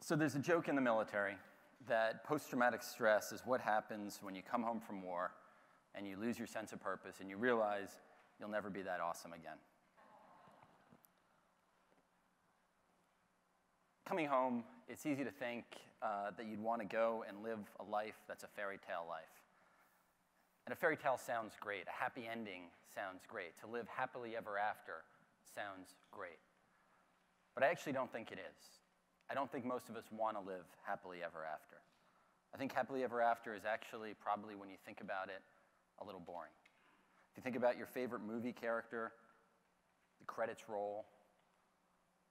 So there's a joke in the military that post-traumatic stress is what happens when you come home from war and you lose your sense of purpose and you realize you'll never be that awesome again. Coming home, it's easy to think that you'd want to go and live a life that's a fairy tale life. And a fairy tale sounds great. A happy ending sounds great. To live happily ever after sounds great. But I actually don't think it is. I don't think most of us want to live happily ever after. I think happily ever after is actually probably, when you think about it, a little boring. If you think about your favorite movie character, the credits roll,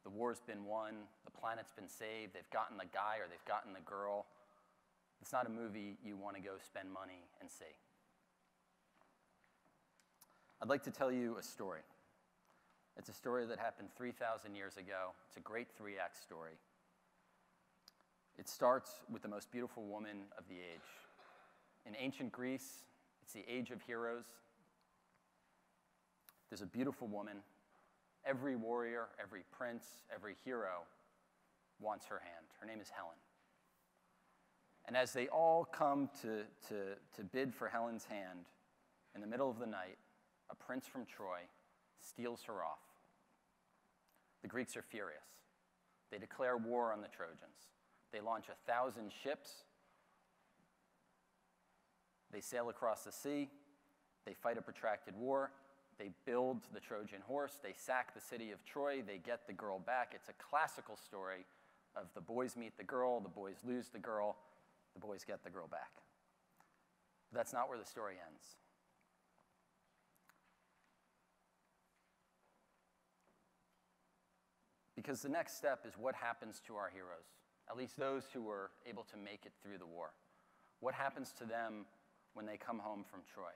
the war's been won, the planet's been saved, they've gotten the guy or they've gotten the girl. It's not a movie you want to go spend money and see. I'd like to tell you a story. It's a story that happened 3,000 years ago. It's a great 3-act story. It starts with the most beautiful woman of the age. In ancient Greece, it's the age of heroes. There's a beautiful woman. Every warrior, every prince, every hero wants her hand. Her name is Helen. And as they all come to bid for Helen's hand, in the middle of the night, a prince from Troy steals her off. The Greeks are furious. They declare war on the Trojans. They launch 1,000 ships. They sail across the sea. They fight a protracted war. They build the Trojan Horse. They sack the city of Troy. They get the girl back. It's a classical story of the boys meet the girl, the boys lose the girl, the boys get the girl back. But that's not where the story ends. Because the next step is what happens to our heroes, at least those who were able to make it through the war. What happens to them when they come home from Troy?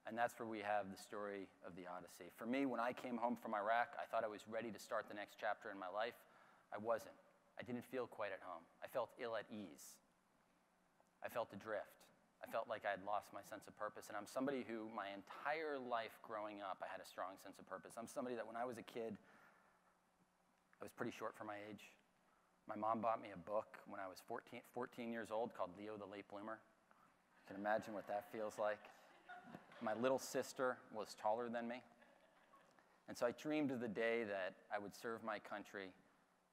And that's where we have the story of the Odyssey. For me, when I came home from Iraq, I thought I was ready to start the next chapter in my life. I wasn't. I didn't feel quite at home. I felt ill at ease. I felt adrift. I felt like I had lost my sense of purpose. And I'm somebody who, my entire life growing up, I had a strong sense of purpose. I'm somebody that when I was a kid, I was pretty short for my age. My mom bought me a book when I was 14 years old called Leo the Late Bloomer. You can imagine what that feels like. My little sister was taller than me. And so I dreamed of the day that I would serve my country,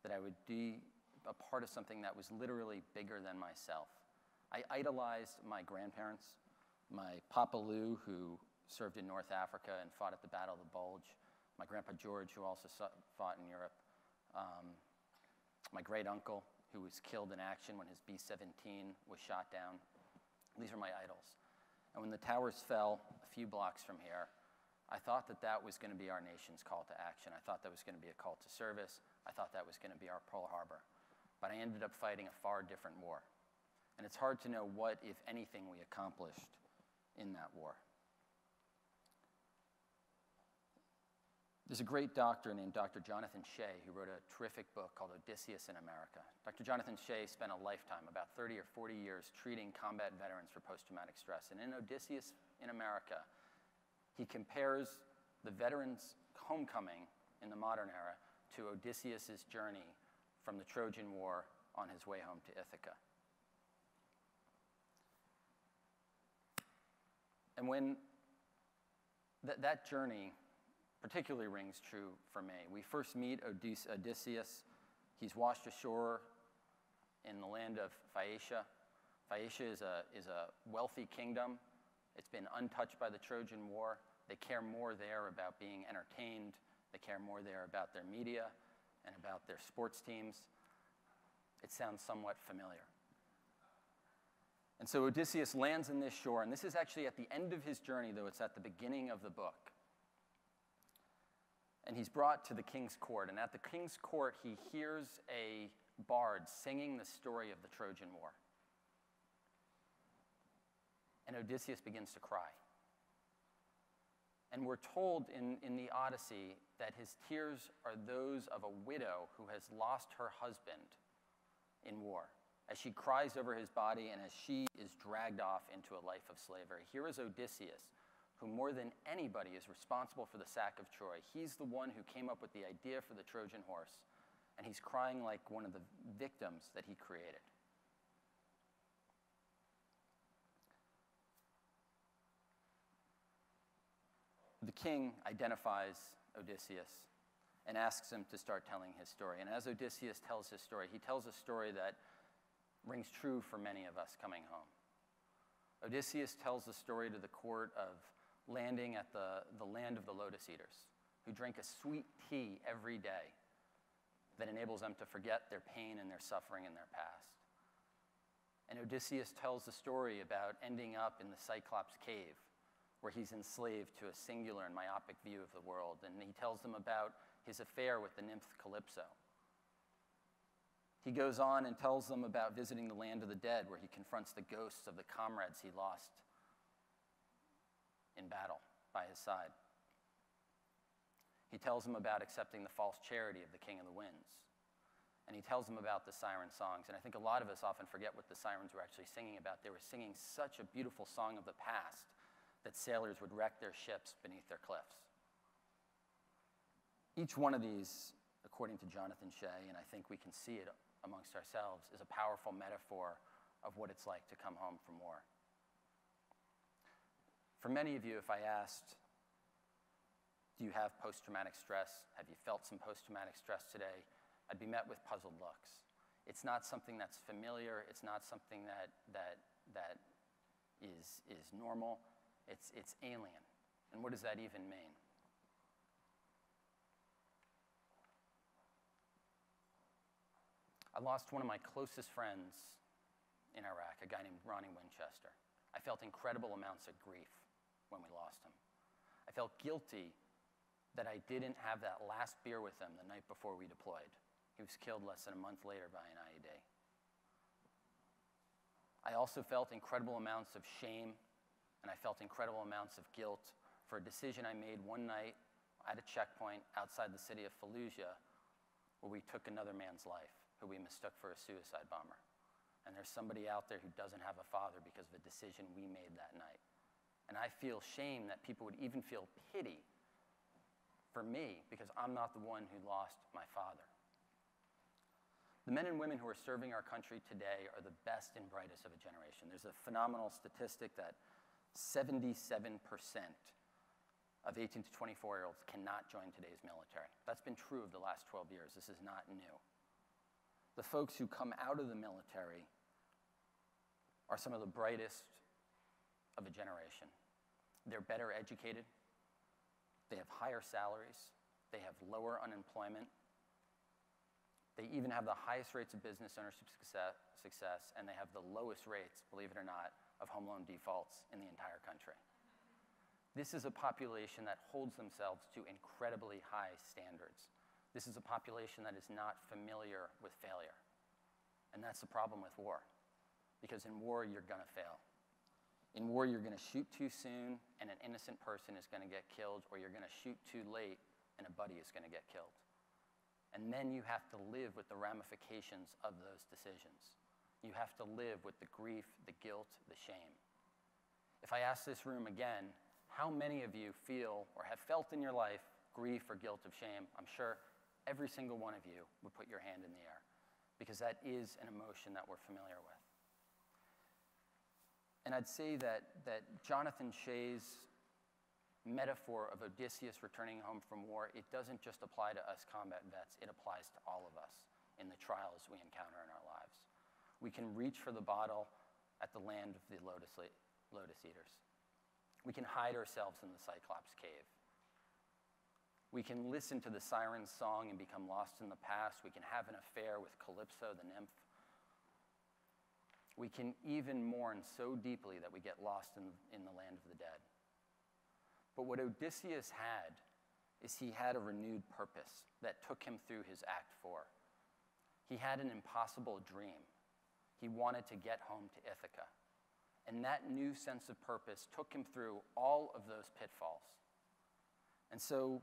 that I would be a part of something that was literally bigger than myself. I idolized my grandparents, my Papa Lou, who served in North Africa and fought at the Battle of the Bulge, my Grandpa George, who also fought in Europe, my great uncle, who was killed in action when his B-17 was shot down. These are my idols. And when the towers fell a few blocks from here, I thought that that was going to be our nation's call to action. I thought that was going to be a call to service. I thought that was going to be our Pearl Harbor. But I ended up fighting a far different war. And it's hard to know what, if anything, we accomplished in that war. There's a great doctor named Dr. Jonathan Shea who wrote a terrific book called Odysseus in America. Dr. Jonathan Shea spent a lifetime, about 30 or 40 years, treating combat veterans for post-traumatic stress. And in Odysseus in America, he compares the veterans' homecoming in the modern era to Odysseus' journey from the Trojan War on his way home to Ithaca. And when that journey particularly rings true for me. We first meet Odysseus. He's washed ashore in the land of Phaeacia. Phaeacia is a wealthy kingdom. It's been untouched by the Trojan War. They care more there about being entertained. They care more there about their media and about their sports teams. It sounds somewhat familiar. And so Odysseus lands in this shore, and this is actually at the end of his journey, though it's at the beginning of the book. And he's brought to the king's court, and at the king's court, he hears a bard singing the story of the Trojan War. And Odysseus begins to cry. And we're told in the Odyssey that his tears are those of a widow who has lost her husband in war, as she cries over his body and as she is dragged off into a life of slavery. Here is Odysseus, who more than anybody is responsible for the sack of Troy. He's the one who came up with the idea for the Trojan Horse. and he's crying like one of the victims that he created. The king identifies Odysseus and asks him to start telling his story. And as Odysseus tells his story, he tells a story that rings true for many of us coming home. Odysseus tells the story to the court of landing at the land of the Lotus Eaters, who drink a sweet tea every day that enables them to forget their pain and their suffering in their past. And Odysseus tells the story about ending up in the Cyclops cave, where he's enslaved to a singular and myopic view of the world. And he tells them about his affair with the nymph Calypso. He goes on and tells them about visiting the land of the dead, where he confronts the ghosts of the comrades he lost in battle by his side. He tells them about accepting the false charity of the King of the Winds. And he tells them about the siren songs. And I think a lot of us often forget what the sirens were actually singing about. They were singing such a beautiful song of the past that sailors would wreck their ships beneath their cliffs. Each one of these, according to Jonathan Shea, and I think we can see it amongst ourselves, is a powerful metaphor of what it's like to come home from war. For many of you, if I asked, do you have post-traumatic stress? Have you felt some post-traumatic stress today? I'd be met with puzzled looks. It's not something that's familiar. It's not something that is normal. It's alien. And what does that even mean? I lost one of my closest friends in Iraq, a guy named Ronnie Winchester. I felt incredible amounts of grief when we lost him. I felt guilty that I didn't have that last beer with him the night before we deployed. He was killed less than a month later by an IED. I also felt incredible amounts of shame, and I felt incredible amounts of guilt for a decision I made one night at a checkpoint outside the city of Fallujah, where we took another man's life, who we mistook for a suicide bomber. And there's somebody out there who doesn't have a father because of a decision we made that night. And I feel shame that people would even feel pity for me because I'm not the one who lost my father. The men and women who are serving our country today are the best and brightest of a generation. There's a phenomenal statistic that 77% of 18 to 24-year-olds cannot join today's military. That's been true of the last 12 years. This is not new. The folks who come out of the military are some of the brightest of a generation. They're better educated. They have higher salaries. They have lower unemployment. They even have the highest rates of business ownership success, and they have the lowest rates, believe it or not, of home loan defaults in the entire country. This is a population that holds themselves to incredibly high standards. This is a population that is not familiar with failure. And that's the problem with war. Because in war, you're going to fail. In war, you're going to shoot too soon, and an innocent person is going to get killed, or you're going to shoot too late, and a buddy is going to get killed. And then you have to live with the ramifications of those decisions. You have to live with the grief, the guilt, the shame. If I ask this room again, how many of you feel or have felt in your life grief or guilt of shame? I'm sure every single one of you would put your hand in the air, because that is an emotion that we're familiar with. And I'd say that Jonathan Shea's metaphor of Odysseus returning home from war, it doesn't just apply to us combat vets, it applies to all of us in the trials we encounter in our lives. We can reach for the bottle at the land of the Lotus Eaters. We can hide ourselves in the Cyclops cave. We can listen to the siren's song and become lost in the past. We can have an affair with Calypso, the nymph. We can even mourn so deeply that we get lost in the land of the dead. But what Odysseus had is he had a renewed purpose that took him through his Act 4. He had an impossible dream. He wanted to get home to Ithaca. And that new sense of purpose took him through all of those pitfalls. And so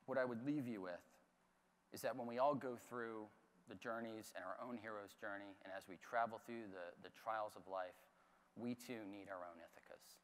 what I would leave you with is that when we all go through the journeys and our own hero's journey, and as we travel through the trials of life, we too need our own Ithacas.